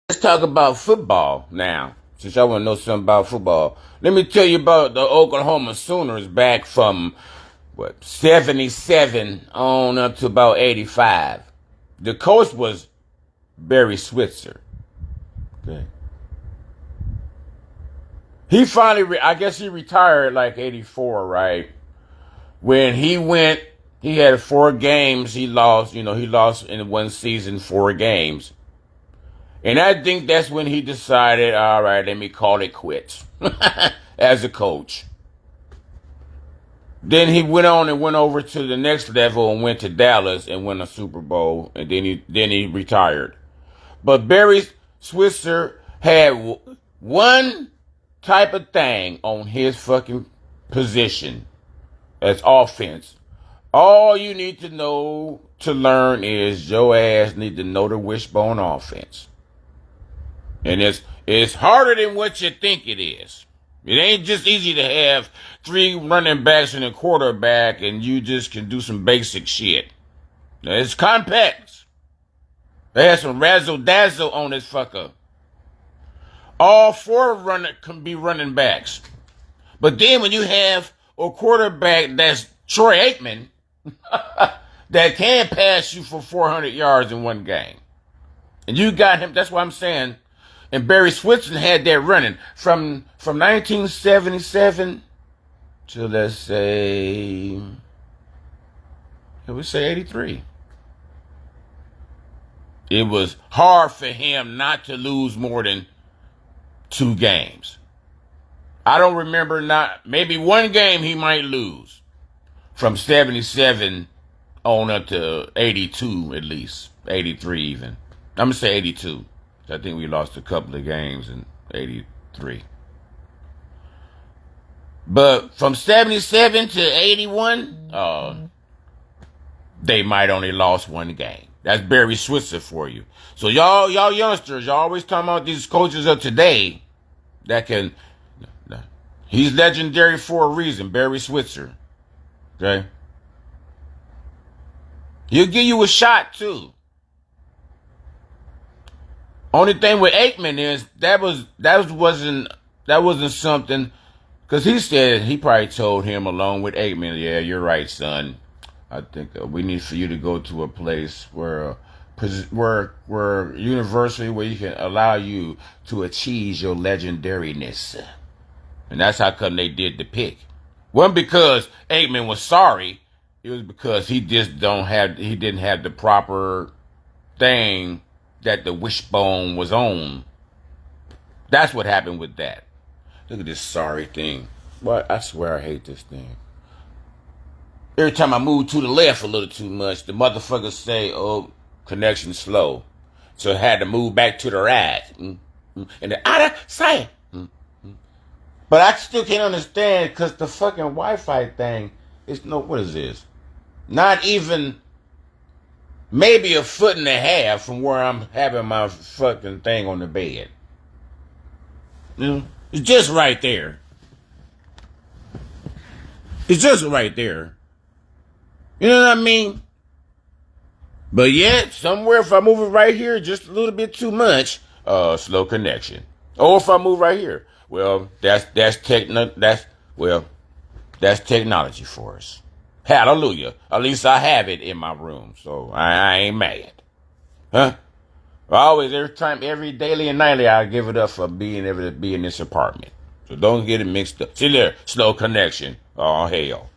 Let's talk about football now. Since y'all want to know something about football, let me tell you about the Oklahoma Sooners back from what 77 on up to about 85. The coach was Barry Switzer. Okay. He finally, I guess he retired like 84, right? When he went, he had 4 games. He lost. He lost in one season 4 games. And I think that's when he decided, all right, let me call it quits as a coach. Then he went on and went over to the next level and went to Dallas and won a Super Bowl, and then he retired. But Barry Switzer had one type of thing on his fucking position as offense. All you need to know to learn is your ass need to know the wishbone offense. And it's harder than what you think it is. It ain't just easy to have 3 running backs and a quarterback and you just can do some basic shit. It's complex. They have some razzle dazzle on this fucker. All 4 can be running backs. But then when you have a quarterback that's Troy Aikman that can pass you for 400 yards in one game. And you got him, that's why I'm saying. And Barry Switzer had that running from 1977 to let's say 83. It was hard for him not to lose more than 2 games. I don't remember maybe 1 game he might lose from 77 on up to 82 at least, 83 even. I'm gonna say 82. I think we lost a couple of games in 83. But from 77 to 81, they might only lost 1 game. That's Barry Switzer for you. So y'all youngsters, y'all always talking about these coaches of today that can. He's legendary for a reason, Barry Switzer. Okay? He'll give you a shot too. Only thing with Aikman is that wasn't something, because he said he probably told him along with Aikman, yeah, you're right, son. I think we need for you to go to a place where university where you can allow you to achieve your legendariness, and that's how come they did the pick. Wasn't because Aikman was sorry. It was because he didn't have the proper thing that the wishbone was on. That's what happened with that. Look at this sorry thing. What? I swear I hate this thing. Every time I move to the left a little too much, the motherfuckers say, oh, connection slow. So I had to move back to the right. And the other side. But I still can't understand because the fucking Wi-Fi thing is what is this? Not even maybe a 1.5 feet from where I'm having my fucking thing on the bed. It's just right there. It's just right there. You know what I mean? But yet, somewhere if I move it right here just a little bit too much, slow connection. Or if I move right here, well, that's technology for us. Hallelujah. At least I have it in my room, so I ain't mad. Huh? Always, every daily and nightly, I give it up for being able to be in this apartment. So don't get it mixed up. See there, slow connection. Oh, hell.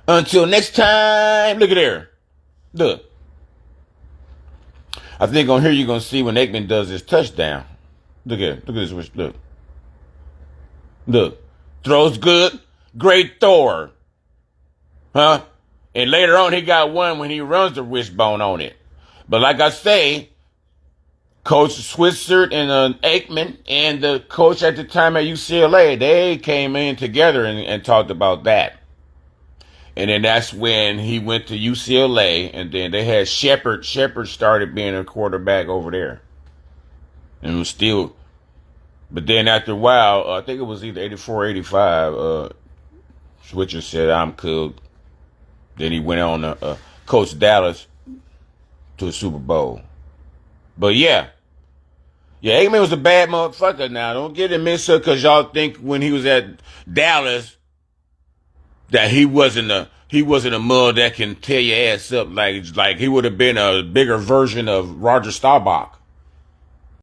Until next time, look at there. Look. I think on here you're going to see when Aikman does his touchdown. Look at it. Look at this. Look. Look. Throws good. Great thrower. Huh? And later on, he got one when he runs the wishbone on it. But like I say, Coach Switzer and Aikman and the coach at the time at UCLA, they came in together and talked about that. And then that's when he went to UCLA, and then they had Shepard. Shepard started being a quarterback over there. And was still, but then after a while, I think it was either 84 or 85, Switzer said, I'm cool. Then he went on to coach Dallas to a Super Bowl. But yeah, Yeah, Eggman was a bad motherfucker. Now, don't get it mixed up because y'all think when he was at Dallas that he wasn't a mug that can tear your ass up like he would have been a bigger version of Roger Staubach.